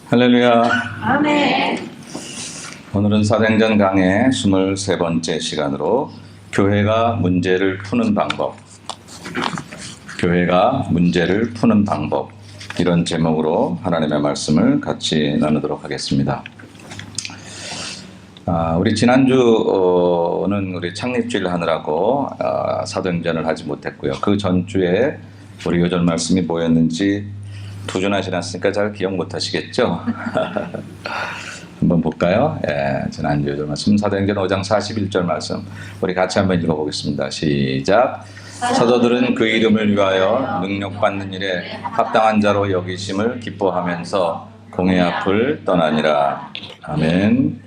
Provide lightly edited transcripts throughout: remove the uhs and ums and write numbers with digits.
할렐루야. 아멘. 오늘은 사도행전 강의 23번째 시간으로 교회가 문제를 푸는 방법, 이런 제목으로 하나님의 말씀을 같이 나누도록 하겠습니다. 우리 지난주는 우리 창립주일 하느라고 사도행전을 하지 못했고요. 그 전주에 우리 요절 말씀이 뭐였는지 2주나 지났으니까 잘 기억 못 하시겠죠? 한번 볼까요? 지난주 요절 말씀 사도행전 5장 41절 말씀 우리 같이 한번 읽어보겠습니다. 시작. 사도들은 그 이름을 위하여 능력받는 일에 합당한 자로 여기심을 기뻐하면서 공회 앞을 떠나니라. 아멘.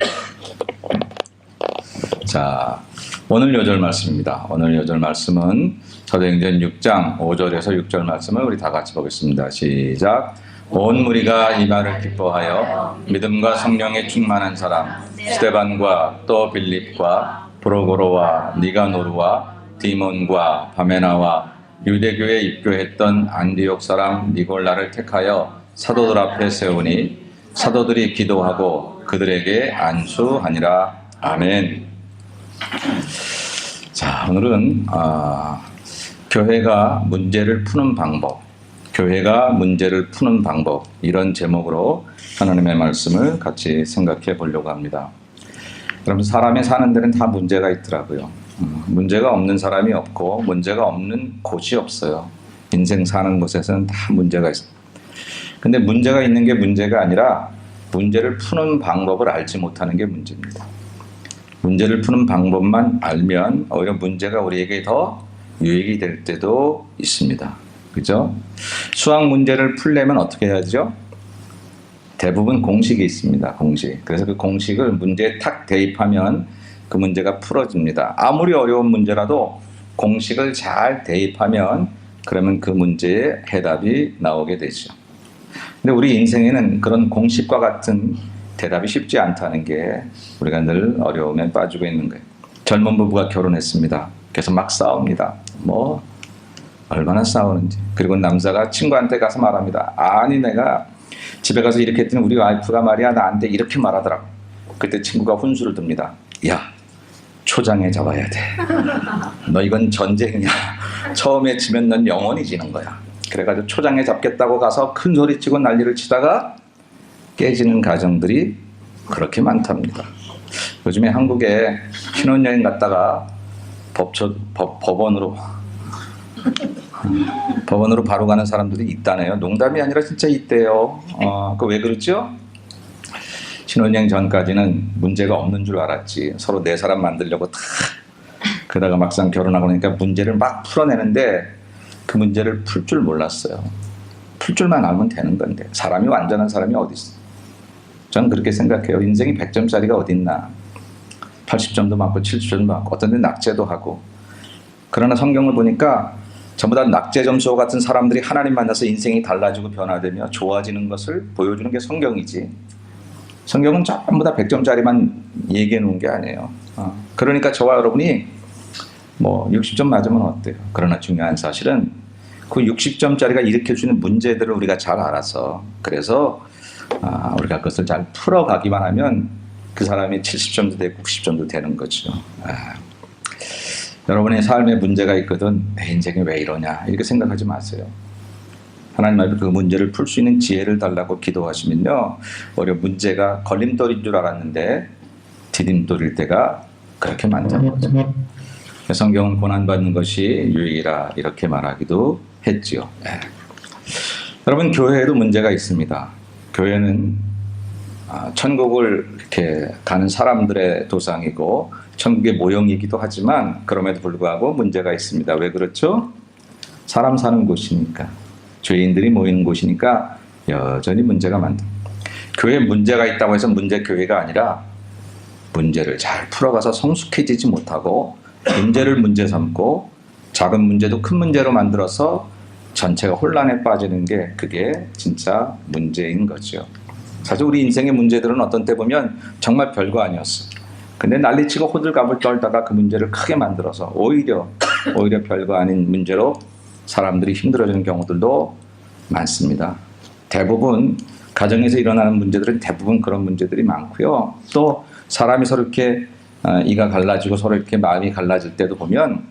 자, 오늘 요절 말씀입니다. 오늘 요절 말씀은 사도행전 6장 5절에서 6절 말씀을 우리 다 같이 보겠습니다. 시작. 온 무리가 이 말을 기뻐하여 믿음과 성령에 충만한 사람 스데반과 또 빌립과 브로고로와 니가노르와 디몬과 바메나와 유대교에 입교했던 안디옥 사람 니골라를 택하여 사도들 앞에 세우니 사도들이 기도하고 그들에게 안수하니라. 아멘. 자, 오늘은 교회가 문제를 푸는 방법, 이런 제목으로 하나님의 말씀을 같이 생각해 보려고 합니다. 여러분, 사람이 사는 데는 다 문제가 있더라고요. 문제가 없는 사람이 없고 문제가 없는 곳이 없어요. 인생 사는 곳에서는 다 문제가 있어요. 근데 문제가 있는 게 문제가 아니라 문제를 푸는 방법을 알지 못하는 게 문제입니다. 문제를 푸는 방법만 알면 오히려 문제가 우리에게 더 유익이 될 때도 있습니다. 그죠? 수학 문제를 풀려면 어떻게 해야죠? 대부분 공식이 있습니다. 공식. 그래서 그 공식을 문제에 탁 대입하면 그 문제가 풀어집니다. 아무리 어려운 문제라도 공식을 잘 대입하면 그러면 그 문제의 해답이 나오게 되죠. 근데 우리 인생에는 그런 공식과 같은 대답이 쉽지 않다는 게 우리가 늘 어려움에 빠지고 있는 거예요. 젊은 부부가 결혼했습니다. 그래서 막 싸웁니다. 얼마나 싸우는지. 그리고 남자가 친구한테 가서 말합니다. 아니, 내가 집에 가서 이렇게 했더니 우리 와이프가 말이야 나한테 이렇게 말하더라고. 그때 친구가 훈수를 듭니다. 야, 초장에 잡아야 돼. 너 이건 전쟁이야. 처음에 지면 넌 영원히 지는 거야. 그래가지고 초장에 잡겠다고 가서 큰 소리치고 난리를 치다가 깨지는 가정들이 그렇게 많답니다. 요즘에 한국에 신혼여행 갔다가 법원으로 바로 가는 사람들이 있다네요. 농담이 아니라 진짜 있대요. 그 왜 그렇죠? 신혼여행 전까지는 문제가 없는 줄 알았지. 서로 내 사람 만들려고 다 그러다가 막상 결혼하고 나니까 문제를 막 풀어내는데 그 문제를 풀 줄 몰랐어요. 풀 줄만 알면 되는 건데 사람이 완전한 사람이 어디 있어? 저는 그렇게 생각해요. 인생이 100점짜리가 어딨나. 80점도 많고 70점도 많고 어떤 데는 낙제도 하고. 그러나 성경을 보니까 전부 다 낙제 점수와 같은 사람들이 하나님 만나서 인생이 달라지고 변화되며 좋아지는 것을 보여주는 게 성경이지. 성경은 전부 다 100점짜리만 얘기해 놓은 게 아니에요. 그러니까 저와 여러분이 60점 맞으면 어때요? 그러나 중요한 사실은 그 60점짜리가 일으킬 수 있는 문제들을 우리가 잘 알아서 그래서 우리가 그것을 잘 풀어가기만 하면 그 사람이 70점도 되고 90점도 되는 거죠. 여러분의 삶에 문제가 있거든 내 인생이 왜 이러냐 이렇게 생각하지 마세요. 하나님 앞에 그 문제를 풀 수 있는 지혜를 달라고 기도하시면요 오히려 문제가 걸림돌인 줄 알았는데 디딤돌일 때가 그렇게 많다는 거죠. 성경은 고난받는 것이 유익이라 이렇게 말하기도 했지요. 여러분, 교회에도 문제가 있습니다. 교회는 천국을 이렇게 가는 사람들의 도상이고 천국의 모형이기도 하지만 그럼에도 불구하고 문제가 있습니다. 왜 그렇죠? 사람 사는 곳이니까, 죄인들이 모이는 곳이니까 여전히 문제가 많다. 교회에 문제가 있다고 해서 문제 교회가 아니라 문제를 잘 풀어가서 성숙해지지 못하고 문제를 문제 삼고 작은 문제도 큰 문제로 만들어서 전체가 혼란에 빠지는 게 그게 진짜 문제인 거죠. 사실 우리 인생의 문제들은 어떤 때 보면 정말 별거 아니었어. 근데 난리치고 호들갑을 떨다가 그 문제를 크게 만들어서 오히려 별거 아닌 문제로 사람들이 힘들어지는 경우들도 많습니다. 대부분 가정에서 일어나는 문제들은 대부분 그런 문제들이 많고요. 또 사람이 서로 이렇게 이가 갈라지고 서로 이렇게 마음이 갈라질 때도 보면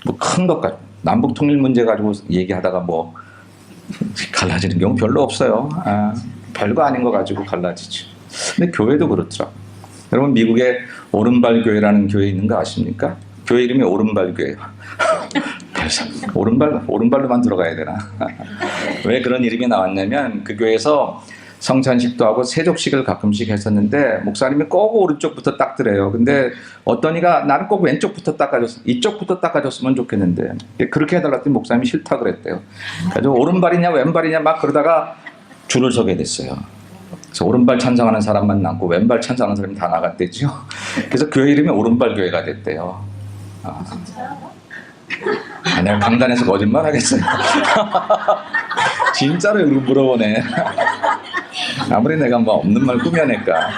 뭐 큰 것 가지고 남북 통일 문제 가지고 얘기하다가 뭐 갈라지는 경우 별로 없어요. 별거 아닌 거 가지고 갈라지죠. 근데 교회도 그렇더라고요. 여러분 미국에 오른발 교회라는 교회 있는 거 아십니까? 교회 이름이 오른발 교회예요. 오른발로만 들어가야 되나? 왜 그런 이름이 나왔냐면 그 교회에서 성찬식도 하고 세족식을 가끔씩 했었는데 목사님이 꼭 오른쪽부터 닦더래요. 근데 어떤 이가 나는 꼭 왼쪽부터 닦아줬어. 이쪽부터 닦아줬으면 좋겠는데 그렇게 해달라 했더니 목사님이 싫다 그랬대요. 그래서 오른발이냐 왼발이냐 막 그러다가 줄을 서게 됐어요. 그래서 오른발 찬성하는 사람만 남고 왼발 찬성하는 사람이 다 나갔대죠. 그래서 교회 이름이 오른발 교회가 됐대요. 내가 강단에서 거짓말 하겠어요. 진짜로 이렇게 물어보네. 아무리 내가 뭐 없는 말 꾸며낼까.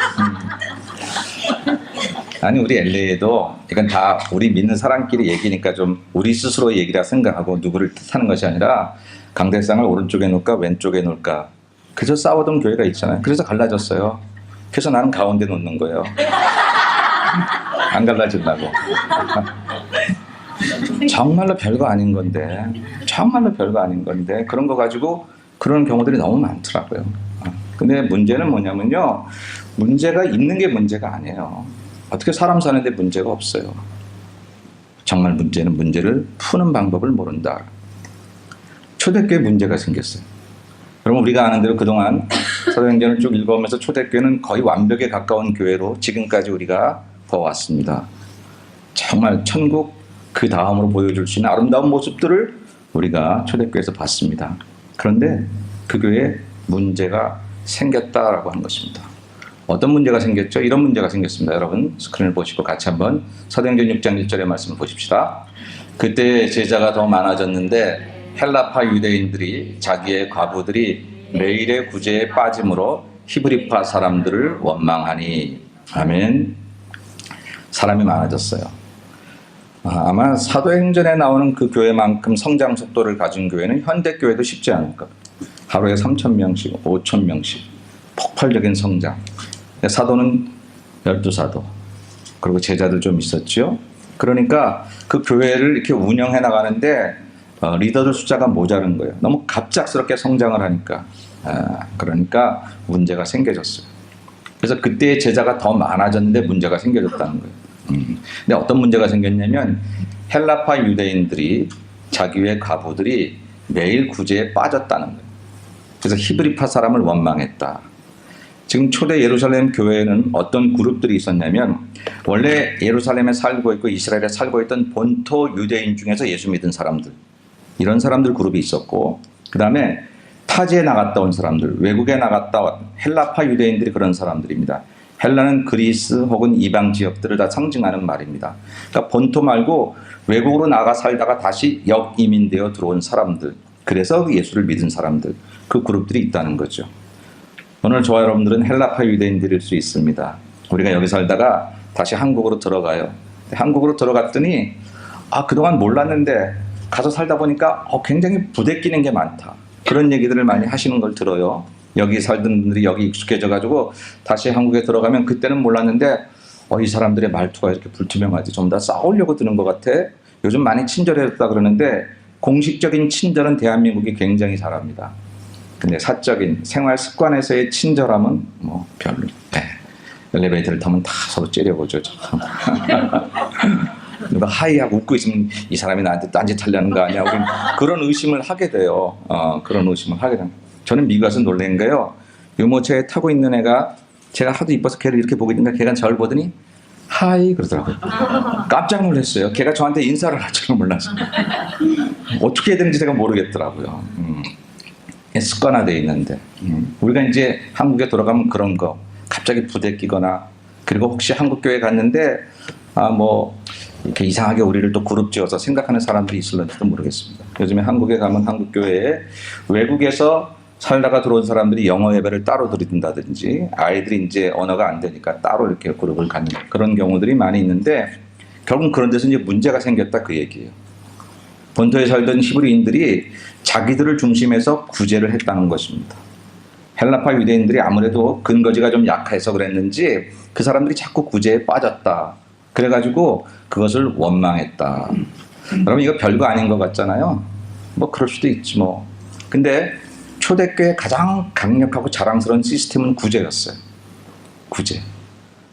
아니 우리 LA에도 이건 다 우리 믿는 사람끼리 얘기니까 좀 우리 스스로 얘기라 생각하고 누구를 뜻하는 것이 아니라 강대상을 오른쪽에 놓을까 왼쪽에 놓을까 그저 싸우던 교회가 있잖아요. 그래서 갈라졌어요. 그래서 나는 가운데 놓는 거예요. 안 갈라진다고. 정말로 별거 아닌 건데 그런 거 가지고 그런 경우들이 너무 많더라고요. 근데 문제는 뭐냐면요, 문제가 있는 게 문제가 아니에요. 어떻게 사람 사는데 문제가 없어요. 정말 문제는 문제를 푸는 방법을 모른다. 초대교회 문제가 생겼어요. 그럼 우리가 아는 대로 그동안 사도행전을 쭉 읽어오면서 초대교회는 거의 완벽에 가까운 교회로 지금까지 우리가 봐왔습니다. 정말 천국 그 다음으로 보여줄 수 있는 아름다운 모습들을 우리가 초대교회에서 봤습니다. 그런데 그 교회에 문제가 생겼다라고 하는 것입니다. 어떤 문제가 생겼죠? 이런 문제가 생겼습니다. 여러분 스크린을 보시고 같이 한번 사도행전 6장 1절의 말씀을 보십시다. 그때 제자가 더 많아졌는데 헬라파 유대인들이 자기의 과부들이 매일의 구제에 빠짐으로 히브리파 사람들을 원망하니. 아멘. 사람이 많아졌어요. 아마 사도행전에 나오는 그 교회만큼 성장 속도를 가진 교회는 현대교회도 쉽지 않을 겁니다. 하루에 3,000명씩, 5,000명씩 폭발적인 성장. 사도는 12사도 그리고 제자들 좀 있었죠. 그러니까 그 교회를 이렇게 운영해 나가는데 리더들 숫자가 모자른 거예요. 너무 갑작스럽게 성장을 하니까. 그러니까 문제가 생겨졌어요. 그래서 그때 제자가 더 많아졌는데 문제가 생겨졌다는 거예요. 근데 어떤 문제가 생겼냐면 헬라파 유대인들이 자기의 과부들이 매일 구제에 빠졌다는 거예요. 그래서 히브리파 사람을 원망했다. 지금 초대 예루살렘 교회에는 어떤 그룹들이 있었냐면 원래 예루살렘에 살고 있고 이스라엘에 살고 있던 본토 유대인 중에서 예수 믿은 사람들, 이런 사람들 그룹이 있었고, 그 다음에 타지에 나갔다 온 사람들, 외국에 나갔다 온 헬라파 유대인들이 그런 사람들입니다. 헬라는 그리스 혹은 이방 지역들을 다 상징하는 말입니다. 그러니까 본토 말고 외국으로 나가 살다가 다시 역이민되어 들어온 사람들, 그래서 예수를 믿은 사람들, 그 그룹들이 있다는 거죠. 오늘 저와 여러분들은 헬라파 유대인들일 수 있습니다. 우리가 여기 살다가 다시 한국으로 들어가요. 한국으로 들어갔더니 그동안 몰랐는데 가서 살다 보니까 굉장히 부대끼는 게 많다. 그런 얘기들을 많이 하시는 걸 들어요. 여기 살던 분들이 여기 익숙해져가지고 다시 한국에 들어가면 그때는 몰랐는데 이 사람들의 말투가 이렇게 불투명하지, 좀 다 싸우려고 드는 것 같아. 요즘 많이 친절해졌다 그러는데 공식적인 친절은 대한민국이 굉장히 잘합니다. 근데 사적인 생활 습관에서의 친절함은 뭐 별로. 엘리베이터를 타면 다 서로 째려보죠. 누가 하이하고 웃고 있으면 이 사람이 나한테 딴짓하려는 거 아니야? 그런 의심을 하게 돼요. 그런 의심을 하게 됩니다. 저는 미국 가서 놀란 거예요. 유모차에 타고 있는 애가 제가 하도 이뻐서 걔를 이렇게 보고 있는데 걔가 저를 보더니 하이 그러더라고요. 깜짝 놀랐어요. 걔가 저한테 인사를 할 줄은 몰라서. 어떻게 해야 되는지 제가 모르겠더라고요. 습관화되어 있는데 우리가 이제 한국에 돌아가면 그런 거 갑자기 부대끼거나, 그리고 혹시 한국 교회 갔는데 뭐 이렇게 이상하게 우리를 또 그룹 지어서 생각하는 사람들이 있을런지도 모르겠습니다. 요즘에 한국에 가면 한국 교회에 외국에서 살다가 들어온 사람들이 영어 예배를 따로 드린다든지, 아이들이 이제 언어가 안 되니까 따로 이렇게 그룹을 갖는 그런 경우들이 많이 있는데, 결국 그런 데서 이제 문제가 생겼다 그 얘기예요. 본토에 살던 히브리인들이 자기들을 중심해서 구제를 했다는 것입니다. 헬라파 유대인들이 아무래도 근거지가 좀 약해서 그랬는지 그 사람들이 자꾸 구제에 빠졌다. 그래가지고 그것을 원망했다. 여러분 이거 별거 아닌 것 같잖아요. 뭐 그럴 수도 있지 뭐. 근데 초대교회의 가장 강력하고 자랑스러운 시스템은 구제였어요. 구제.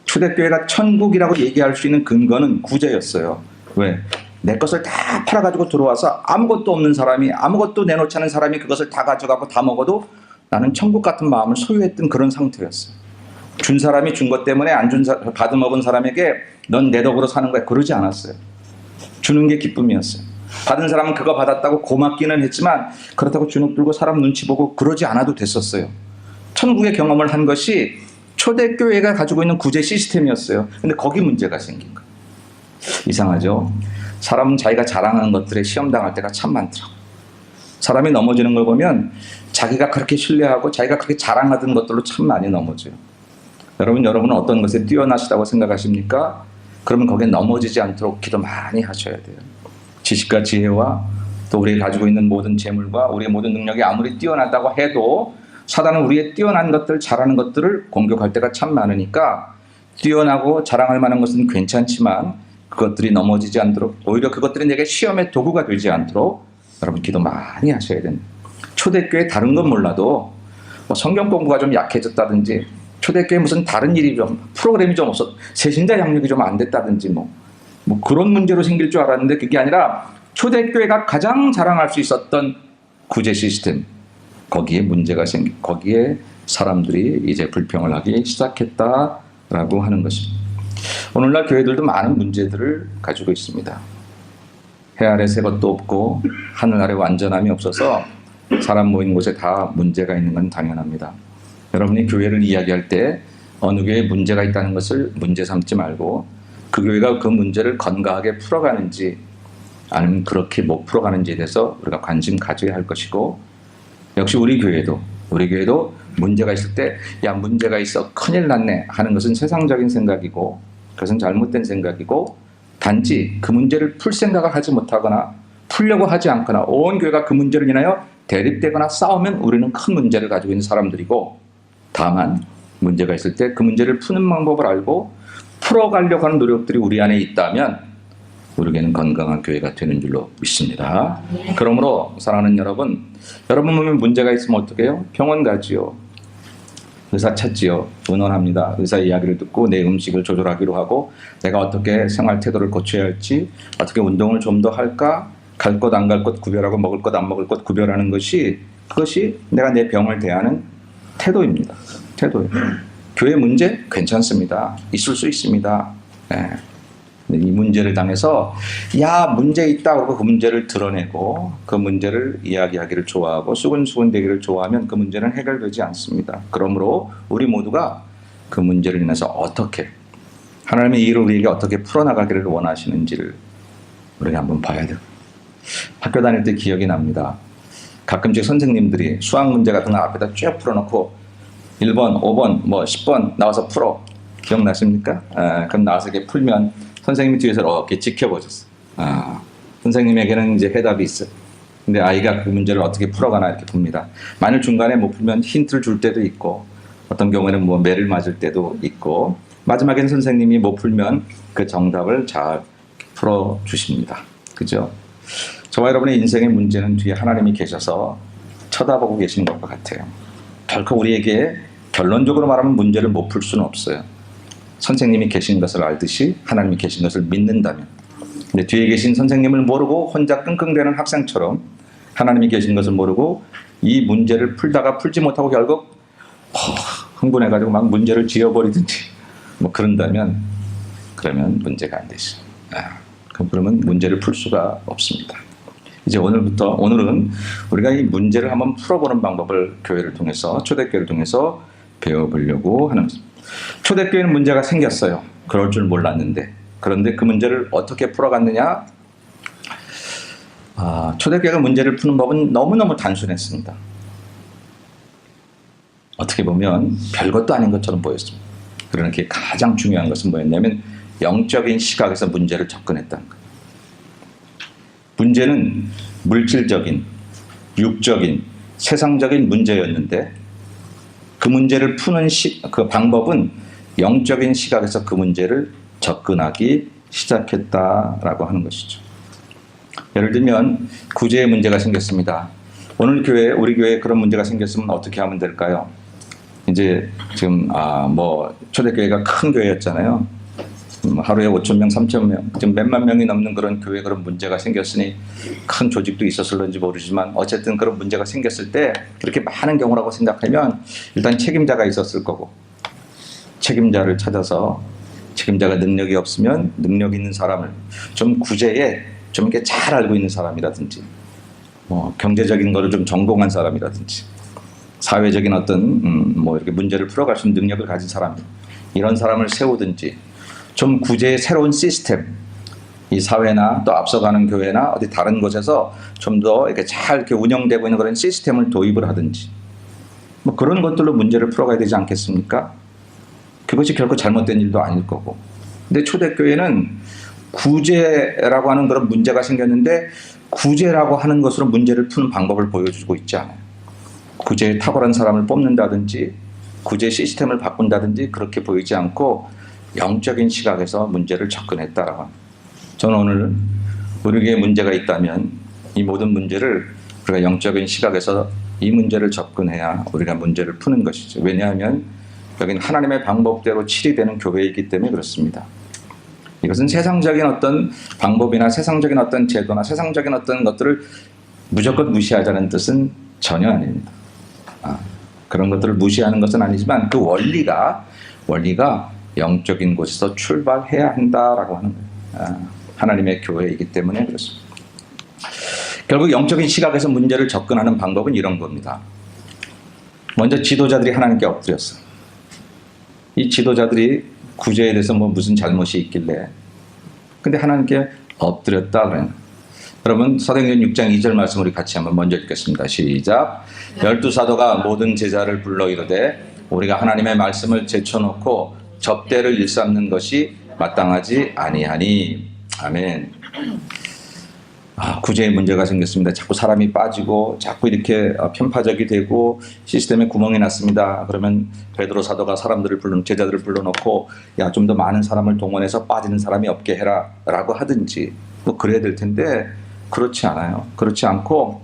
초대교회가 천국이라고 얘기할 수 있는 근거는 구제였어요. 왜? 내 것을 다 팔아가지고 들어와서 아무것도 없는 사람이, 아무것도 내놓지 않은 사람이 그것을 다 가져가고 다 먹어도 나는 천국 같은 마음을 소유했던 그런 상태였어요. 준 사람이 준 것 때문에 안 준 받아 먹은 사람에게 넌 내 덕으로 사는 거야 그러지 않았어요. 주는 게 기쁨이었어요. 받은 사람은 그거 받았다고 고맙기는 했지만 그렇다고 주눅 들고 사람 눈치 보고 그러지 않아도 됐었어요. 천국의 경험을 한 것이 초대교회가 가지고 있는 구제 시스템이었어요. 근데 거기 문제가 생긴 거예요. 이상하죠? 사람은 자기가 자랑하는 것들에 시험당할 때가 참 많더라고요. 사람이 넘어지는 걸 보면 자기가 그렇게 신뢰하고 자기가 그렇게 자랑하던 것들로 참 많이 넘어져요. 여러분은 어떤 것에 뛰어나시다고 생각하십니까? 그러면 거기에 넘어지지 않도록 기도 많이 하셔야 돼요. 지식과 지혜와 또 우리가 가지고 있는 모든 재물과 우리의 모든 능력이 아무리 뛰어나다고 해도 사단은 우리의 뛰어난 것들, 잘하는 것들을 공격할 때가 참 많으니까 뛰어나고 자랑할 만한 것은 괜찮지만 그것들이 넘어지지 않도록 오히려 그것들이 내게 시험의 도구가 되지 않도록 여러분 기도 많이 하셔야 됩니다. 초대교회 다른 건 몰라도 뭐 성경 공부가 좀 약해졌다든지 초대교회 무슨 다른 일이 좀 프로그램이 좀 없어 세신자 양육이 좀 안 됐다든지 뭐 그런 문제로 생길 줄 알았는데 그게 아니라 초대교회가 가장 자랑할 수 있었던 구제 시스템 거기에 문제가 거기에 사람들이 이제 불평을 하기 시작했다라고 하는 것입니다. 오늘날 교회들도 많은 문제들을 가지고 있습니다. 해 아래 새 것도 없고 하늘 아래 완전함이 없어서 사람 모인 곳에 다 문제가 있는 건 당연합니다. 여러분이 교회를 이야기할 때 어느 교회에 문제가 있다는 것을 문제 삼지 말고 그 교회가 그 문제를 건강하게 풀어가는지 아니면 그렇게 못 풀어가는지에 대해서 우리가 관심 가져야 할 것이고 역시 우리 교회도 문제가 있을 때 야 문제가 있어 큰일 났네 하는 것은 세상적인 생각이고 그것은 잘못된 생각이고 단지 그 문제를 풀 생각을 하지 못하거나 풀려고 하지 않거나 온 교회가 그 문제를 인하여 대립되거나 싸우면 우리는 큰 문제를 가지고 있는 사람들이고 다만 문제가 있을 때 그 문제를 푸는 방법을 알고 풀어가려고 하는 노력들이 우리 안에 있다면 우리에게는 건강한 교회가 되는 줄로 믿습니다. 그러므로 사랑하는 여러분 몸에 문제가 있으면 어떻게 해요? 병원 가지요. 의사 찾지요. 의논합니다. 의사 이야기를 듣고 내 음식을 조절하기로 하고 내가 어떻게 생활 태도를 고쳐야 할지 어떻게 운동을 좀 더 할까 갈 것 안 갈 것 구별하고 먹을 것 안 먹을 것 구별하는 것이 그것이 내가 내 병을 대하는 태도입니다. 태도예요. 교회 문제 괜찮습니다. 있을 수 있습니다. 네. 이 문제를 당해서 야 문제 있다 그러고 그 문제를 드러내고 그 문제를 이야기하기를 좋아하고 수근수근 되기를 좋아하면 그 문제는 해결되지 않습니다. 그러므로 우리 모두가 그 문제를 인해서 어떻게 하나님의 일을 우리에게 어떻게 풀어나가기를 원하시는지를 우리가 한번 봐야 돼요. 학교 다닐 때 기억이 납니다. 가끔씩 선생님들이 수학 문제 같은 거 앞에다 쭉 풀어놓고 1번, 5번, 10번 나와서 풀어. 기억나십니까? 그럼 나와서 이렇게 풀면 선생님이 뒤에서 이렇게 지켜보셨어요. 선생님에게는 이제 해답이 있어요. 근데 아이가 그 문제를 어떻게 풀어가나 이렇게 봅니다. 만일 중간에 못 풀면 힌트를 줄 때도 있고, 어떤 경우에는 매를 맞을 때도 있고, 마지막엔 선생님이 못 풀면 그 정답을 잘 풀어주십니다. 그죠? 저와 여러분의 인생의 문제는 뒤에 하나님이 계셔서 쳐다보고 계시는 것과 같아요. 결코 우리에게 결론적으로 말하면 문제를 못 풀 수는 없어요. 선생님이 계신 것을 알듯이 하나님이 계신 것을 믿는다면. 근데 뒤에 계신 선생님을 모르고 혼자 끙끙대는 학생처럼 하나님이 계신 것을 모르고 이 문제를 풀다가 풀지 못하고 결국 흥분해가지고 막 문제를 지어버리든지 그런다면 그러면 문제가 안 되죠. 그러면 문제를 풀 수가 없습니다. 이제 오늘은 우리가 이 문제를 한번 풀어보는 방법을 교회를 통해서 초대교회를 통해서 배워보려고 하는 것입니다. 초대교회는 문제가 생겼어요. 그럴 줄 몰랐는데 그런데 그 문제를 어떻게 풀어갔느냐? 초대교회가 문제를 푸는 법은 너무너무 단순했습니다. 어떻게 보면 별것도 아닌 것처럼 보였습니다. 그러나 그게 가장 중요한 것은 뭐였냐면 영적인 시각에서 문제를 접근했다는 거예요. 문제는 물질적인, 육적인, 세상적인 문제였는데 그 문제를 푸는 그 방법은 영적인 시각에서 그 문제를 접근하기 시작했다라고 하는 것이죠. 예를 들면 구제의 문제가 생겼습니다. 오늘 교회, 우리 교회에 그런 문제가 생겼으면 어떻게 하면 될까요? 이제 지금 초대교회가 큰 교회였잖아요. 하루에 5,000명, 3,000명, 지금 몇만 명이 넘는 그런 교회에 그런 문제가 생겼으니 큰 조직도 있었을런지 모르지만 어쨌든 그런 문제가 생겼을 때 그렇게 많은 경우라고 생각하면 일단 책임자가 있었을 거고, 책임자를 찾아서 책임자가 능력이 없으면 능력 있는 사람을 좀 구제에 좀 이렇게 잘 알고 있는 사람이라든지, 경제적인 거를 좀 전공한 사람이라든지, 사회적인 어떤 이렇게 문제를 풀어갈 수 있는 능력을 가진 사람, 이런 사람을 세우든지, 좀 구제의 새로운 시스템, 이 사회나 또 앞서가는 교회나 어디 다른 곳에서 좀 더 이렇게 잘 이렇게 운영되고 있는 그런 시스템을 도입을 하든지, 그런 것들로 문제를 풀어가야 되지 않겠습니까? 그것이 결코 잘못된 일도 아닐 거고. 근데 초대교회는 구제라고 하는 그런 문제가 생겼는데 구제라고 하는 것으로 문제를 푸는 방법을 보여주고 있지 않아요. 구제에 탁월한 사람을 뽑는다든지 구제 시스템을 바꾼다든지 그렇게 보이지 않고 영적인 시각에서 문제를 접근했다라고 합니다. 저는 오늘 우리에게 문제가 있다면 이 모든 문제를 우리가 영적인 시각에서 이 문제를 접근해야 우리가 문제를 푸는 것이죠. 왜냐하면 여기는 하나님의 방법대로 치리되는 교회이기 때문에 그렇습니다. 이것은 세상적인 어떤 방법이나 세상적인 어떤 제도나 세상적인 어떤 것들을 무조건 무시하자는 뜻은 전혀 아닙니다. 그런 것들을 무시하는 것은 아니지만 그 원리가 영적인 곳에서 출발해야 한다라고 하는 거예요. 하나님의 교회이기 때문에 그렇습니다. 결국 영적인 시각에서 문제를 접근하는 방법은 이런 겁니다. 먼저 지도자들이 하나님께 엎드렸어요. 이 지도자들이 구제에 대해서 무슨 잘못이 있길래 근데 하나님께 엎드렸다 그래요. 여러분 사도행전 6장 2절 말씀 우리 같이 한번 먼저 읽겠습니다. 시작. 12사도가 모든 제자를 불러 이르되 우리가 하나님의 말씀을 제쳐놓고 접대를 일삼는 것이 마땅하지 아니하니. 아멘. 구제에 문제가 생겼습니다. 자꾸 사람이 빠지고 자꾸 이렇게 편파적이 되고 시스템에 구멍이 났습니다. 그러면 베드로 사도가 제자들을 불러놓고 야, 좀 더 많은 사람을 동원해서 빠지는 사람이 없게 해라 라고 하든지 그래야 될 텐데 그렇지 않아요. 그렇지 않고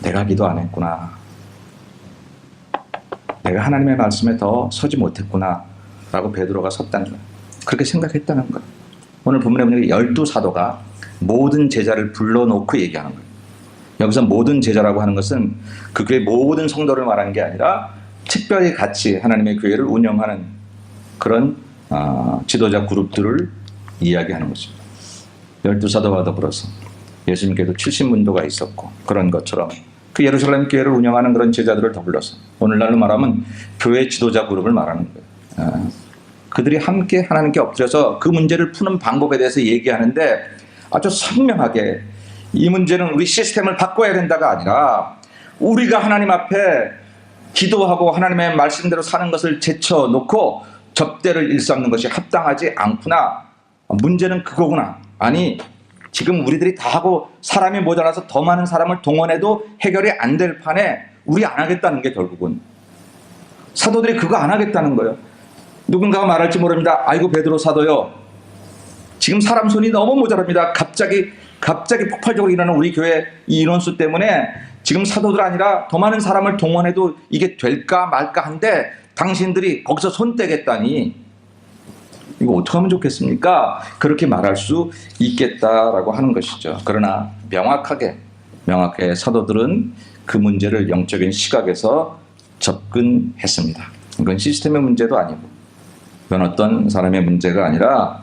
내가 기도 안 했구나, 내가 하나님의 말씀에 더 서지 못했구나 라고 베드로가 섰다는 거예요. 그렇게 생각했다는 거예요. 오늘 본문에 보면 12사도가 모든 제자를 불러놓고 얘기하는 거예요. 여기서 모든 제자라고 하는 것은 그 교회 모든 성도를 말하는 게 아니라 특별히 같이 하나님의 교회를 운영하는 그런 지도자 그룹들을 이야기하는 것입니다. 12사도와 더불어서 예수님께도 70문도가 있었고 그런 것처럼 그 예루살렘 교회를 운영하는 그런 제자들을 더 불러서 오늘날로 말하면 교회 지도자 그룹을 말하는 거예요. 그들이 함께 하나님께 엎드려서 그 문제를 푸는 방법에 대해서 얘기하는데 아주 선명하게 이 문제는 우리 시스템을 바꿔야 된다가 아니라 우리가 하나님 앞에 기도하고 하나님의 말씀대로 사는 것을 제쳐놓고 접대를 일삼는 것이 합당하지 않구나. 문제는 그거구나. 아니 지금 우리들이 다 하고 사람이 모자라서 더 많은 사람을 동원해도 해결이 안 될 판에 우리 안 하겠다는 게 결국은 사도들이 그거 안 하겠다는 거예요. 누군가가 말할지 모릅니다. 아이고 베드로 사도요, 지금 사람 손이 너무 모자랍니다. 갑자기 폭발적으로 일어나는 우리 교회 이 인원수 때문에 지금 사도들 아니라 더 많은 사람을 동원해도 이게 될까 말까 한데 당신들이 거기서 손 떼겠다니 이거 어떻게 하면 좋겠습니까? 그렇게 말할 수 있겠다라고 하는 것이죠. 그러나 명확하게 사도들은 그 문제를 영적인 시각에서 접근했습니다. 이건 시스템의 문제도 아니고 이건 어떤 사람의 문제가 아니라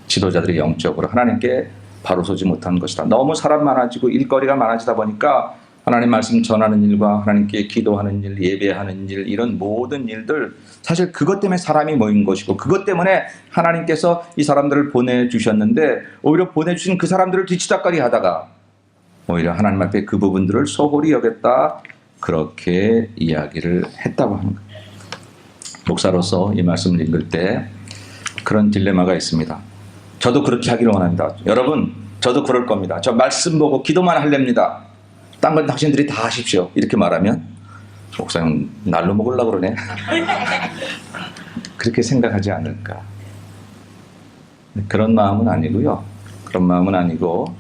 지도자들이 영적으로 하나님께 바로 서지 못한 것이다. 너무 사람 많아지고 일거리가 많아지다 보니까 하나님 말씀 전하는 일과 하나님께 기도하는 일, 예배하는 일, 이런 모든 일들 사실 그것 때문에 사람이 모인 것이고 그것 때문에 하나님께서 이 사람들을 보내주셨는데 오히려 보내주신 그 사람들을 뒤치다꺼리 하다가 오히려 하나님 앞에 그 부분들을 소홀히 여겼다, 그렇게 이야기를 했다고 하는 거예요. 목사로서 이 말씀을 읽을 때 그런 딜레마가 있습니다. 저도 그렇게 하기를 원합니다. 여러분 저도 그럴 겁니다. 저 말씀 보고 기도만 할랍니다. 딴 건 당신들이 다 하십시오. 이렇게 말하면 목사님 날로 먹으려고 그러네. 그렇게 생각하지 않을까. 그런 마음은 아니고요. 그런 마음은 아니고,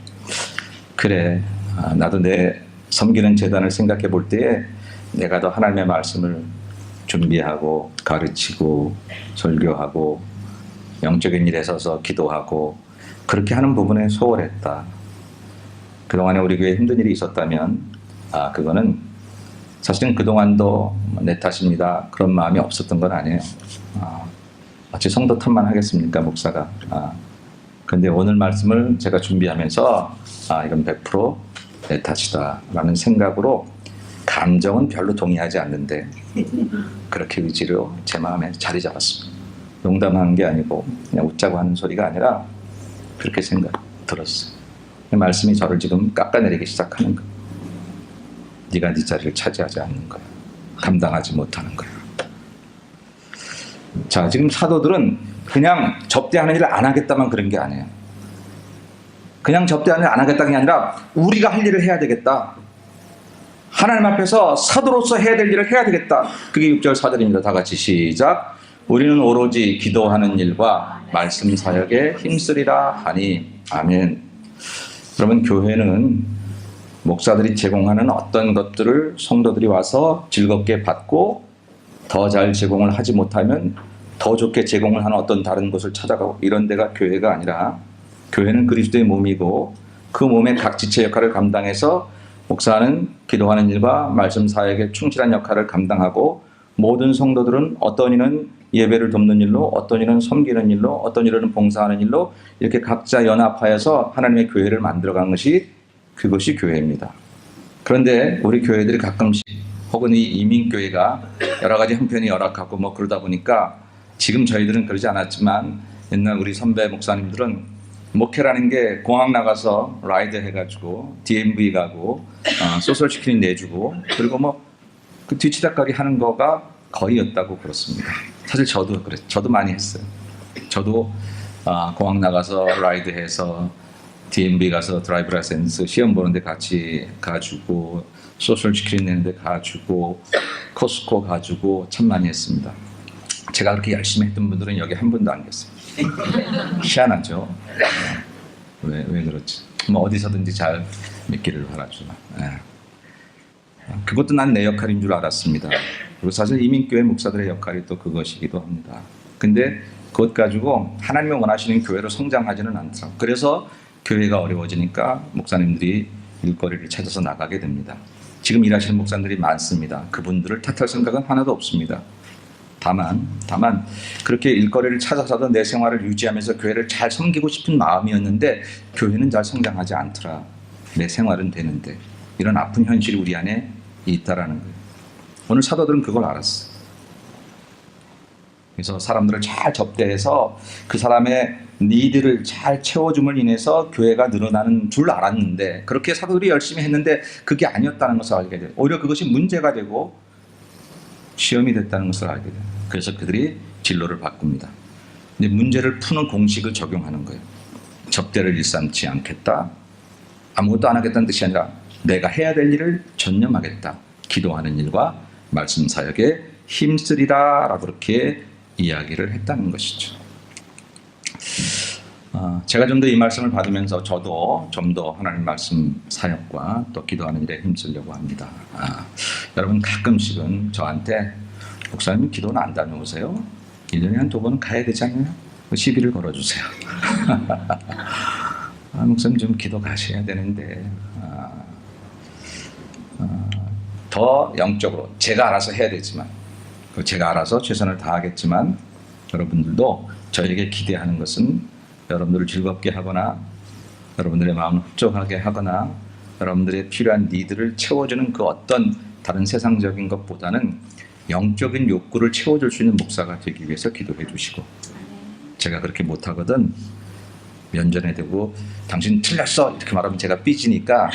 그래, 나도 내 섬기는 재단을 생각해 볼 때에 내가 더 하나님의 말씀을 준비하고 가르치고 설교하고 영적인 일에 서서 기도하고 그렇게 하는 부분에 소홀했다. 그동안에 우리 교회에 힘든 일이 있었다면 그거는 사실은 그동안도 내 탓입니다. 그런 마음이 없었던 건 아니에요. 마치 성도 탓만 하겠습니까, 목사가. 그런데 오늘 말씀을 제가 준비하면서 이건 100%내 탓이다 라는 생각으로, 감정은 별로 동의하지 않는데 그렇게 의지로 제 마음에 자리 잡았습니다. 농담하는 게 아니고 그냥 웃자고 하는 소리가 아니라 그렇게 생각 들었어요. 말씀이 저를 지금 깎아내리기 시작하는 거예요. 네가 네 자리를 차지하지 않는 거야. 감당하지 못하는 거야. 자, 지금 사도들은 그냥 접대하는 일을 안 하겠다만 그런 게 아니에요. 그냥 접대하는 일을 안 하겠다는 게 아니라 우리가 할 일을 해야 되겠다. 하나님 앞에서 사도로서 해야 될 일을 해야 되겠다. 그게 6절 4절입니다. 다 같이 시작. 우리는 오로지 기도하는 일과 말씀 사역에 힘쓰리라 하니. 아멘. 그러면 교회는 목사들이 제공하는 어떤 것들을 성도들이 와서 즐겁게 받고 더 잘 제공을 하지 못하면 더 좋게 제공을 하는 어떤 다른 곳을 찾아가고 이런 데가 교회가 아니라, 교회는 그리스도의 몸이고 그 몸의 각 지체 역할을 감당해서 목사는 기도하는 일과 말씀 사역에 충실한 역할을 감당하고, 모든 성도들은 어떤 이는 예배를 돕는 일로, 어떤 이는 섬기는 일로, 어떤 이는 봉사하는 일로 이렇게 각자 연합하여서 하나님의 교회를 만들어가는 것이, 그것이 교회입니다. 그런데 우리 교회들이 가끔씩, 혹은 이 이민교회가 여러 가지 형편이 열악하고 뭐 그러다 보니까, 지금 저희들은 그러지 않았지만 옛날 우리 선배 목사님들은 목회라는 게 공항 나가서 라이드 해가지고 DMV 가고 소셜시키니 내주고 그리고 뭐 그 뒤치다거리 하는 거가 거의였다고 그렇습니다. 사실 저도 그랬어요. 저도 많이 했어요. 저도 공항 나가서 라이드 해서 DMV 가서 드라이브 라이센스 시험 보는데 같이 가주고, 소셜시키니 내는데 가주고, 코스코 가주고 참 많이 했습니다. 제가 그렇게 열심히 했던 분들은 여기 한 분도 안 계세요. 희한하죠. 왜 그렇지? 뭐 어디서든지 잘 믿기를 바라지만, 그것도 난 내 역할인 줄 알았습니다. 그리고 사실 이민교회 목사들의 역할이 또 그것이기도 합니다. 근데 그것 가지고 하나님이 원하시는 교회로 성장하지는 않더라고요. 그래서 교회가 어려워지니까 목사님들이 일거리를 찾아서 나가게 됩니다. 지금 일하시는 목사님들이 많습니다. 그분들을 탓할 생각은 하나도 없습니다. 다만 그렇게 일거리를 찾아서도 내 생활을 유지하면서 교회를 잘 섬기고 싶은 마음이었는데 교회는 잘 성장하지 않더라. 내 생활은 되는데. 이런 아픈 현실이 우리 안에 있다라는 거예요. 오늘 사도들은 그걸 알았어. 그래서 사람들을 잘 접대해서 그 사람의 니드를 잘 채워줌을 인해서 교회가 늘어나는 줄 알았는데, 그렇게 사도들이 열심히 했는데 그게 아니었다는 것을 알게 돼요. 오히려 그것이 문제가 되고 시험이 됐다는 것을 알게 돼요. 그래서 그들이 진로를 바꿉니다. 이제 문제를 푸는 공식을 적용하는 거예요. 접대를 일삼지 않겠다. 아무것도 안 하겠다는 뜻이 아니라 내가 해야 될 일을 전념하겠다. 기도하는 일과 말씀 사역에 힘쓰리라 라고 그렇게 이야기를 했다는 것이죠. 제가 좀 더 이 말씀을 받으면서 저도 좀 더 하나님 말씀 사역과 또 기도하는 일에 힘쓰려고 합니다. 여러분 가끔씩은 저한테 목사님 기도는 안 다녀오세요? 1년에 한 2번은 가야 되지 않나요? 시비를 걸어주세요. 목사님 좀 기도 가셔야 되는데 더 영적으로 제가 알아서 해야 되지만, 제가 알아서 최선을 다하겠지만 여러분들도 저에게 기대하는 것은 여러분들을 즐겁게 하거나 여러분들의 마음을 흡족하게 하거나 여러분들의 필요한 니드를 채워주는 그 어떤 다른 세상적인 것보다는 영적인 욕구를 채워줄 수 있는 목사가 되기 위해서 기도해 주시고, 제가 그렇게 못하거든 면전에 대고 당신 틀렸어 이렇게 말하면 제가 삐지니까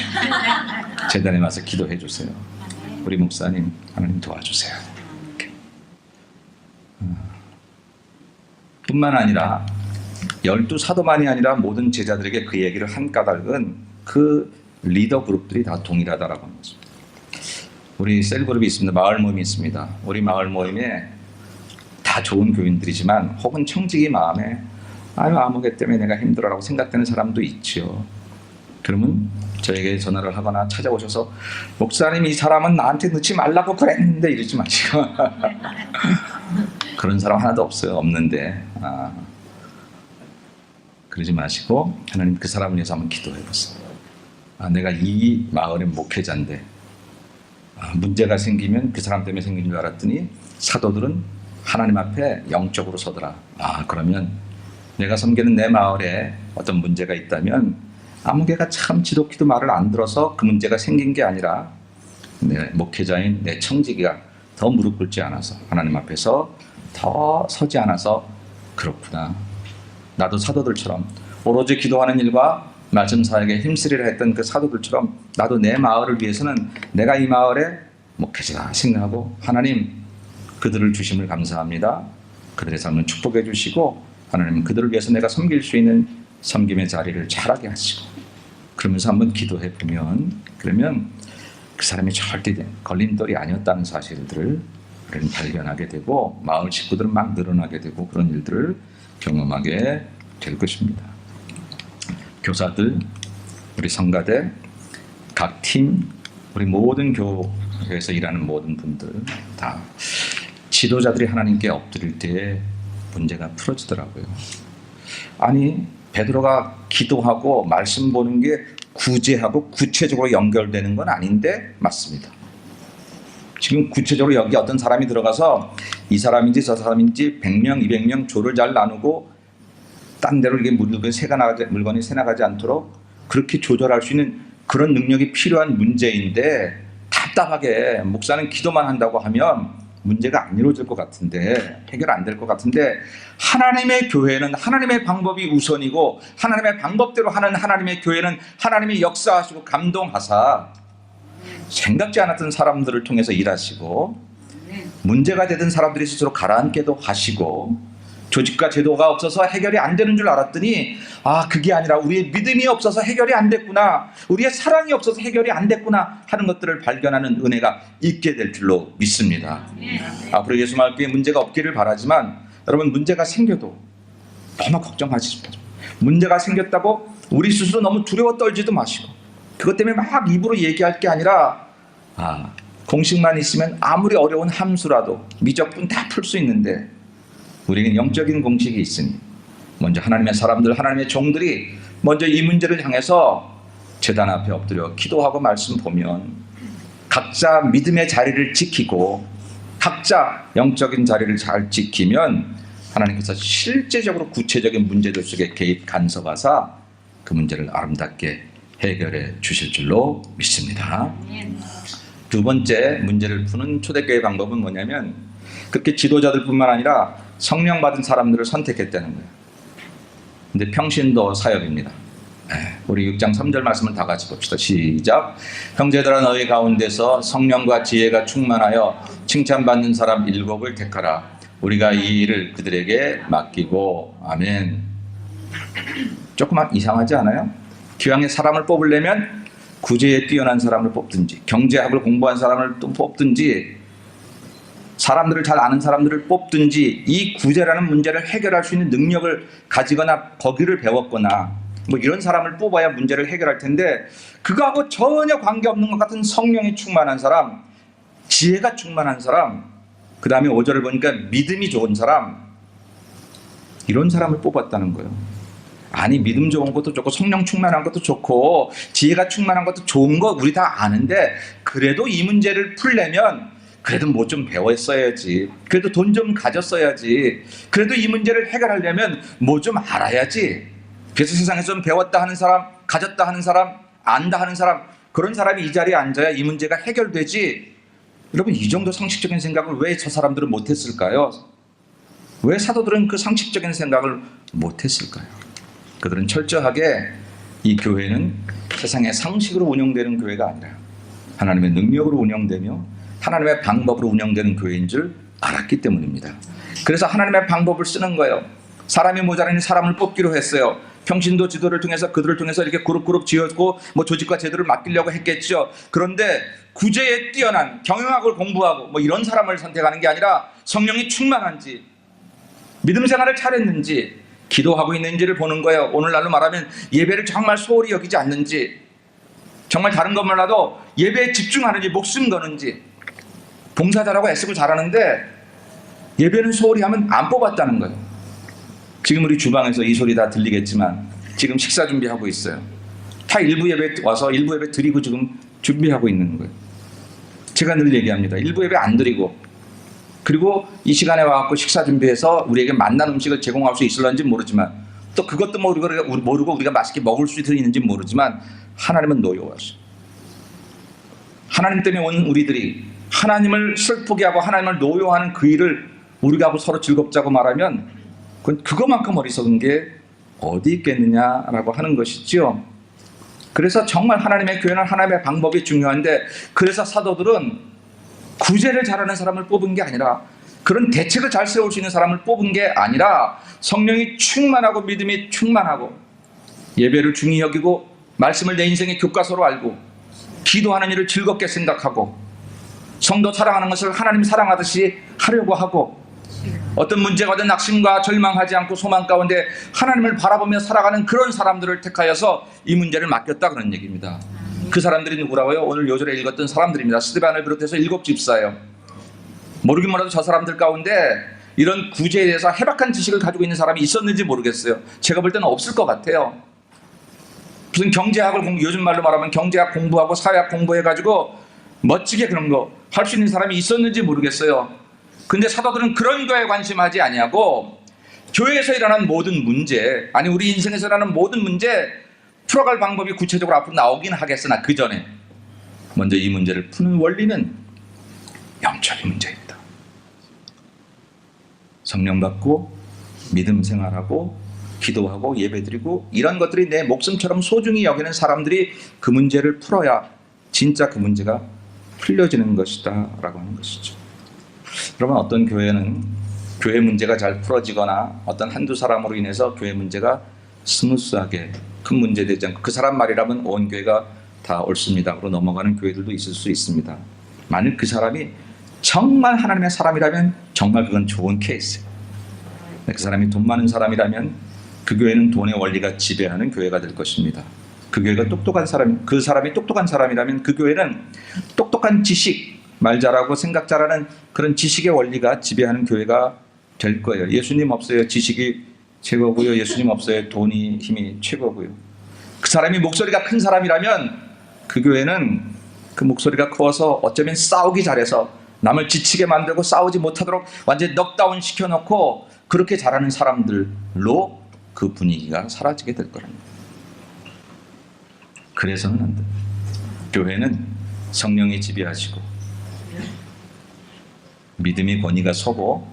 재단에 와서 기도해 주세요. 우리 목사님 하나님 도와주세요. 뿐만 아니라 12사도만이 아니라 모든 제자들에게 그 얘기를 한 까닭은 그 리더 그룹들이 다 동일하다라고 하는 것입니다. 우리 셀그룹이 있습니다. 마을 모임이 있습니다. 우리 마을 모임에 다 좋은 교인들이지만 혹은 청지기 마음에 아유 아무개 때문에 내가 힘들어라고 생각되는 사람도 있죠. 그러면 저에게 전화를 하거나 찾아오셔서 목사님 이 사람은 나한테 넣지 말라고 그랬는데 이러지 마시고 그런 사람 하나도 없어요. 없는데 그러지 마시고 하나님 그 사람을 위해서 한번 기도해 보세요. 내가 이 마을의 목회자인데 문제가 생기면 그 사람 때문에 생긴 줄 알았더니 사도들은 하나님 앞에 영적으로 서더라. 그러면 내가 섬기는 내 마을에 어떤 문제가 있다면 아무개가 참 지독히도 말을 안 들어서 그 문제가 생긴 게 아니라 내 목회자인 내 청지기가 더 무릎 꿇지 않아서 하나님 앞에서 더 서지 않아서 그렇구나. 나도 사도들처럼 오로지 기도하는 일과 말씀 사역에 힘쓰리라 했던 그 사도들처럼 나도 내 마을을 위해서는 내가 이 마을의 목회자다 생각하고 하나님 그들을 주심을 감사합니다. 그들의 삶을 축복해 주시고 하나님 그들을 위해서 내가 섬길 수 있는 섬김의 자리를 잘하게 하시고 그러면서 한번 기도해 보면 그러면 그 사람이 절대 걸림돌이 아니었다는 사실들을 발견하게 되고 마을 식구들은 막 늘어나게 되고 그런 일들을 경험하게 될 것입니다. 교사들, 우리 성가대, 각 팀, 우리 모든 교회에서 일하는 모든 분들 다 지도자들이 하나님께 엎드릴 때에 문제가 풀어지더라고요. 아니 베드로가 기도하고 말씀 보는 게 구제하고 구체적으로 연결되는 건 아닌데 맞습니다. 지금 구체적으로 여기 어떤 사람이 들어가서 이 사람인지 저 사람인지 100명, 200명 조를 잘 나누고 딴 데로 이게 물건이 새 나가지 않도록 그렇게 조절할 수 있는 그런 능력이 필요한 문제인데 답답하게 목사는 기도만 한다고 하면 문제가 안 이루어질 것 같은데 해결 안 될 것 같은데 하나님의 교회는 하나님의 방법이 우선이고 하나님의 방법대로 하는 하나님의 교회는 하나님이 역사하시고 감동하사 생각지 않았던 사람들을 통해서 일하시고 문제가 되던 사람들이 스스로 가라앉게도 하시고 조직과 제도가 없어서 해결이 안 되는 줄 알았더니 그게 아니라 우리의 믿음이 없어서 해결이 안 됐구나, 우리의 사랑이 없어서 해결이 안 됐구나 하는 것들을 발견하는 은혜가 있게 될 줄로 믿습니다. 앞으로 예수 말교에 문제가 없기를 바라지만 여러분 문제가 생겨도 너무 걱정하지 마시고 문제가 생겼다고 우리 스스로 너무 두려워 떨지도 마시고 그것 때문에 막 입으로 얘기할 게 아니라 공식만 있으면 아무리 어려운 함수라도 미적분 다 풀 수 있는데 우리는 영적인 공식이 있으니 먼저 하나님의 사람들, 하나님의 종들이 먼저 이 문제를 향해서 제단 앞에 엎드려 기도하고 말씀 보면 각자 믿음의 자리를 지키고 각자 영적인 자리를 잘 지키면 하나님께서 실제적으로 구체적인 문제들 속에 개입 간섭하사 그 문제를 아름답게 해결해 주실 줄로 믿습니다. 두 번째 문제를 푸는 초대교회 방법은 뭐냐면 그렇게 지도자들뿐만 아니라 성령 받은 사람들을 선택했다는 거예요. 근데 평신도 사역입니다. 우리 6장 3절 말씀을 다 같이 봅시다. 시작. 형제들아 너희 가운데서 성령과 지혜가 충만하여 칭찬받는 사람 7을 택하라. 우리가 이 일을 그들에게 맡기고. 아멘. 조금만 이상하지 않아요? 기왕에 사람을 뽑으려면 구제에 뛰어난 사람을 뽑든지 경제학을 공부한 사람을 또 뽑든지 사람들을 잘 아는 사람들을 뽑든지 이 구제라는 문제를 해결할 수 있는 능력을 가지거나 거기를 배웠거나 뭐 이런 사람을 뽑아야 문제를 해결할 텐데 그거하고 전혀 관계없는 것 같은 성령이 충만한 사람, 지혜가 충만한 사람, 그 다음에 5절을 보니까 믿음이 좋은 사람, 이런 사람을 뽑았다는 거예요. 아니 믿음 좋은 것도 좋고 성령 충만한 것도 좋고 지혜가 충만한 것도 좋은 거 우리 다 아는데 그래도 이 문제를 풀려면 그래도 뭐 좀 배웠어야지, 그래도 돈 좀 가졌어야지, 그래도 이 문제를 해결하려면 뭐 좀 알아야지. 그래서 세상에서 좀 배웠다 하는 사람, 가졌다 하는 사람, 안다 하는 사람, 그런 사람이 이 자리에 앉아야 이 문제가 해결되지. 여러분 이 정도 상식적인 생각을 왜 저 사람들은 못했을까요? 왜 사도들은 그 상식적인 생각을 못했을까요? 그들은 철저하게 이 교회는 세상의 상식으로 운영되는 교회가 아니라 하나님의 능력으로 운영되며 하나님의 방법으로 운영되는 교회인 줄 알았기 때문입니다. 그래서 하나님의 방법을 쓰는 거예요. 사람이 모자라니 사람을 뽑기로 했어요. 평신도 지도를 통해서 그들을 통해서 이렇게 그룹 지었고 뭐 조직과 제도를 맡기려고 했겠죠. 그런데 구제에 뛰어난 경영학을 공부하고 뭐 이런 사람을 선택하는 게 아니라 성령이 충만한지 믿음 생활을 잘했는지 기도하고 있는지를 보는 거예요. 오늘날로 말하면 예배를 정말 소홀히 여기지 않는지, 정말 다른 것 몰라도 예배에 집중하는지, 목숨 거는지. 봉사 잘하고 애쓰고 잘하는데 예배는 소홀히 하면 안 뽑았다는 거예요. 지금 우리 주방에서 이 소리 다 들리겠지만 지금 식사 준비하고 있어요. 다 일부 예배 와서 일부 예배 드리고 지금 준비하고 있는 거예요. 제가 늘 얘기합니다. 일부 예배 안 드리고 그리고 이 시간에 와서 식사 준비해서 우리에게 맛난 음식을 제공할 수 있을런지 모르지만 또 그것도 모르고 우리가 맛있게 먹을 수 있는지 모르지만 하나님은 노여워하셔. 하나님 때문에 온 우리들이 하나님을 슬프게 하고 하나님을 노여워하는 그 일을 우리가 하고 서로 즐겁자고 말하면 그거만큼 어리석은 게 어디 있겠느냐라고 하는 것이지요. 그래서 정말 하나님의 교회는 하나님의 방법이 중요한데, 그래서 사도들은 구제를 잘하는 사람을 뽑은 게 아니라, 그런 대책을 잘 세울 수 있는 사람을 뽑은 게 아니라 성령이 충만하고 믿음이 충만하고 예배를 중히 여기고 말씀을 내 인생의 교과서로 알고 기도하는 일을 즐겁게 생각하고 성도 사랑하는 것을 하나님 사랑하듯이 하려고 하고 어떤 문제가 된 낙심과 절망하지 않고 소망 가운데 하나님을 바라보며 살아가는 그런 사람들을 택하여서 이 문제를 맡겼다, 그런 얘기입니다. 그 사람들이 누구라고요? 오늘 요절에 읽었던 사람들입니다. 스데반을 비롯해서 7 집사예요. 모르긴 몰라도 저 사람들 가운데 이런 구제에 대해서 해박한 지식을 가지고 있는 사람이 있었는지 모르겠어요. 제가 볼 때는 없을 것 같아요. 무슨 경제학을 요즘 말로 말하면 경제학 공부하고 사회학 공부해가지고 멋지게 그런 거 할 수 있는 사람이 있었는지 모르겠어요. 근데 사도들은 그런 거에 관심하지 아니하고 교회에서 일어나는 모든 문제, 아니 우리 인생에서 일어나는 모든 문제 풀어갈 방법이 구체적으로 앞으로 나오긴 하겠으나 그 전에 먼저 이 문제를 푸는 원리는 영적인 문제입니다. 성령 받고 믿음 생활하고 기도하고 예배드리고 이런 것들이 내 목숨처럼 소중히 여기는 사람들이 그 문제를 풀어야 진짜 그 문제가 풀려지는 것이다 라고 하는 것이죠. 여러분, 어떤 교회는 교회 문제가 잘 풀어지거나 어떤 한두 사람으로 인해서 교회 문제가 스무스하게 큰 문제 되지 않고 그 사람 말이라면 온 교회가 다 옳습니다로 넘어가는 교회들도 있을 수 있습니다. 만일 그 사람이 정말 하나님의 사람이라면 정말 그건 좋은 케이스예요. 그 사람이 돈 많은 사람이라면 그 교회는 돈의 원리가 지배하는 교회가 될 것입니다. 그 교회가 똑똑한 사람, 그 사람이 똑똑한 사람이라면 그 교회는 똑똑한 지식, 말 잘하고 생각 잘하는 그런 지식의 원리가 지배하는 교회가 될 거예요. 예수님 없어요 지식이 최고고요. 예수님 없어요 돈이 힘이 최고고요. 그 사람이 목소리가 큰 사람이라면 그 교회는 그 목소리가 커서 어쩌면 싸우기 잘해서 남을 지치게 만들고 싸우지 못하도록 완전히 넉다운 시켜놓고 그렇게 잘하는 사람들로 그 분위기가 사라지게 될 거랍니다. 그래서는 안 됩니다. 교회는 성령이 지배하시고 믿음이 권위가 서고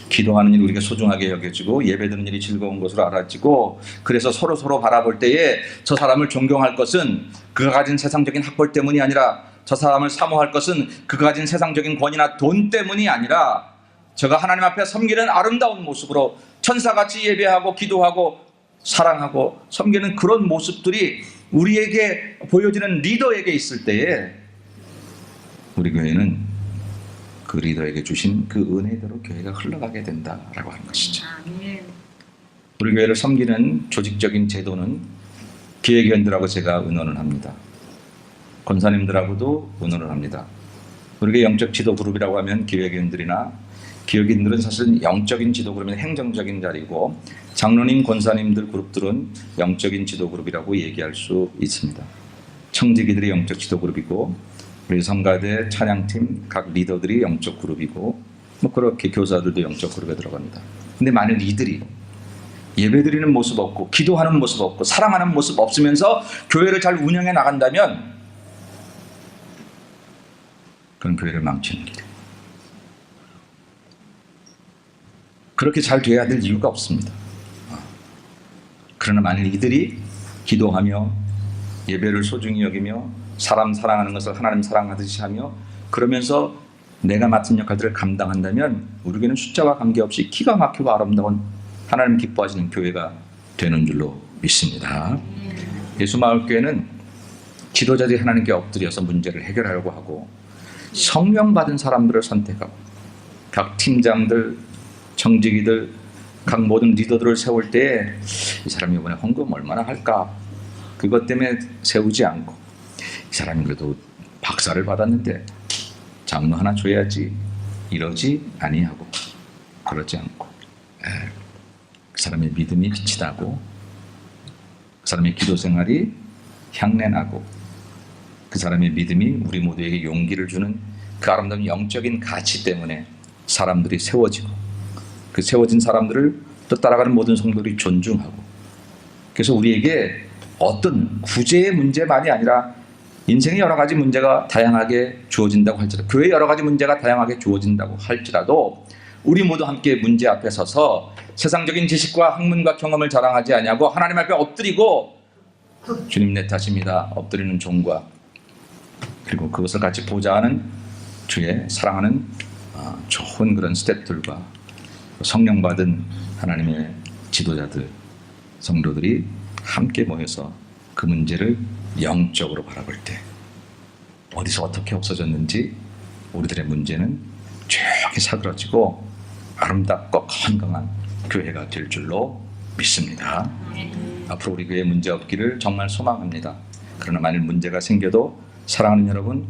기도하는 일 우리가 소중하게 여겨지고 예배드리는 일이 즐거운 것으로 알아지고, 그래서 서로 바라볼 때에 저 사람을 존경할 것은 그가 가진 세상적인 학벌 때문이 아니라, 저 사람을 사모할 것은 그가 가진 세상적인 권위나 돈 때문이 아니라 저가 하나님 앞에 섬기는 아름다운 모습으로 천사같이 예배하고 기도하고 사랑하고 섬기는 그런 모습들이 우리에게 보여지는 리더에게 있을 때에 우리 교회는 그 리더에게 주신 그 은혜대로 교회가 흘러가게 된다라고 하는 것이죠. 우리 교회를 섬기는 조직적인 제도는 기획위원들하고 제가 의논을 합니다. 권사님들하고도 의논을 합니다. 우리가 영적 지도 그룹이라고 하면 기획위원들이나 기획인들은 사실 영적인 지도 그룹은 행정적인 자리고, 장로님, 권사님들 그룹들은 영적인 지도 그룹이라고 얘기할 수 있습니다. 청지기들이 영적 지도 그룹이고, 우리 성가대 찬양팀 각 리더들이 영적 그룹이고, 뭐 그렇게 교사들도 영적 그룹에 들어갑니다. 근데 만일 이들이 예배드리는 모습 없고 기도하는 모습 없고 사랑하는 모습 없으면서 교회를 잘 운영해 나간다면 그런 교회를 망치는 길이에요. 그렇게 잘 돼야 될 이유가 없습니다. 그러나 만일 이들이 기도하며 예배를 소중히 여기며 사람 사랑하는 것을 하나님 사랑하듯이 하며 그러면서 내가 맡은 역할들을 감당한다면 우리 교회는 숫자와 관계없이 기가 막히고 아름다운 하나님 기뻐하시는 교회가 되는 줄로 믿습니다. 예수마을교회는 지도자들이 하나님께 엎드려서 문제를 해결하려고 하고 성령 받은 사람들을 선택하고 각 팀장들, 정직이들, 각 모든 리더들을 세울 때 이 사람이 이번에 헌금 얼마나 할까? 그것 때문에 세우지 않고 이 사람이 그래도 박사를 받았는데 장로 하나 줘야지 이러지 아니하고 그러지 않고 그 사람의 믿음이 빛이 나고 그 사람의 기도 생활이 향내나고 그 사람의 믿음이 우리 모두에게 용기를 주는 그 아름다운 영적인 가치 때문에 사람들이 세워지고 그 세워진 사람들을 또 따라가는 모든 성도들이 존중하고 그래서 우리에게 어떤 구제의 문제만이 아니라 인생의 여러 가지 문제가 다양하게 주어진다고 할지라도 교회의 여러 가지 문제가 다양하게 주어진다고 할지라도 우리 모두 함께 문제 앞에 서서 세상적인 지식과 학문과 경험을 자랑하지 아니하고 하나님 앞에 엎드리고 주님 내 탓입니다 엎드리는 종과 그리고 그것을 같이 보좌하는 주의 사랑하는 좋은 그런 스태프들과 성령 받은 하나님의 지도자들 성도들이 함께 모여서 그 문제를 영적으로 바라볼 때 어디서 어떻게 없어졌는지 우리들의 문제는 조용히 사그러지고 아름답고 건강한 교회가 될 줄로 믿습니다. 앞으로 우리 교회 문제 없기를 정말 소망합니다. 그러나 만일 문제가 생겨도 사랑하는 여러분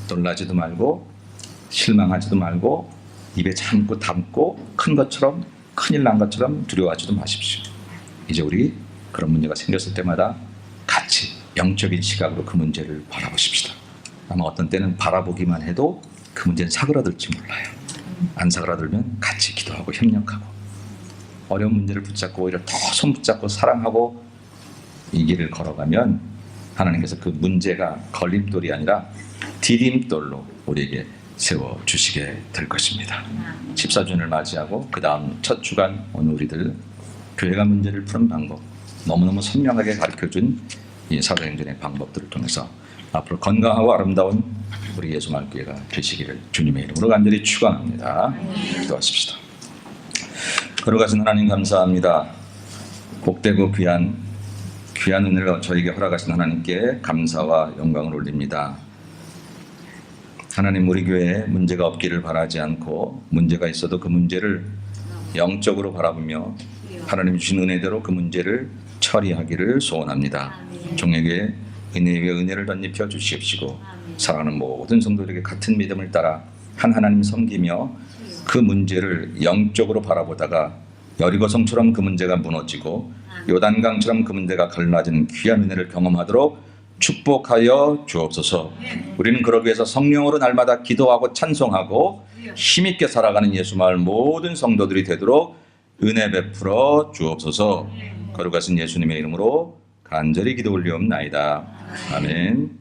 놀라지도 말고 실망하지도 말고 입에 참고 담고 큰 것처럼 큰일 난 것처럼 두려워하지도 마십시오. 이제 우리 그런 문제가 생겼을 때마다 같이 영적인 시각으로 그 문제를 바라보십시다. 아마 어떤 때는 바라보기만 해도 그 문제는 사그라들지 몰라요. 안 사그라들면 같이 기도하고 협력하고 어려운 문제를 붙잡고 오히려 더 손 붙잡고 사랑하고 이 길을 걸어가면 하나님께서 그 문제가 걸림돌이 아니라 디딤돌로 우리에게 세워주시게 될 것입니다. 14주년을 맞이하고 그 다음 첫 주간 오늘 우리들 교회가 문제를 푸는 방법 너무너무 선명하게 가르쳐준 이 사도행전의 방법들을 통해서 앞으로 건강하고 아름다운 우리 예수마을교회가 되시기를 주님의 이름으로 간절히 축원합니다. 기도하십시다. 거룩하신 하나님 감사합니다. 복되고 귀한 은혜를 저에게 허락하신 하나님께 감사와 영광을 올립니다. 하나님 우리 교회에 문제가 없기를 바라지 않고 문제가 있어도 그 문제를 영적으로 바라보며 하나님 주신 은혜대로 그 문제를 처리하기를 소원합니다. 종에게 은혜 위에 은혜를 덧입혀 주시옵시고 사랑하는 모든 성도들에게 같은 믿음을 따라 한 하나님 섬기며 그 문제를 영적으로 바라보다가 여리고성처럼 그 문제가 무너지고 요단강처럼 그 문제가 갈라지는 귀한 은혜를 경험하도록 축복하여 주옵소서. 우리는 그러기 위해서 성령으로 날마다 기도하고 찬송하고 힘있게 살아가는 예수마을 모든 성도들이 되도록 은혜 베풀어 주옵소서. 거룩하신 예수님의 이름으로 간절히 기도 올리옵나이다. 아멘.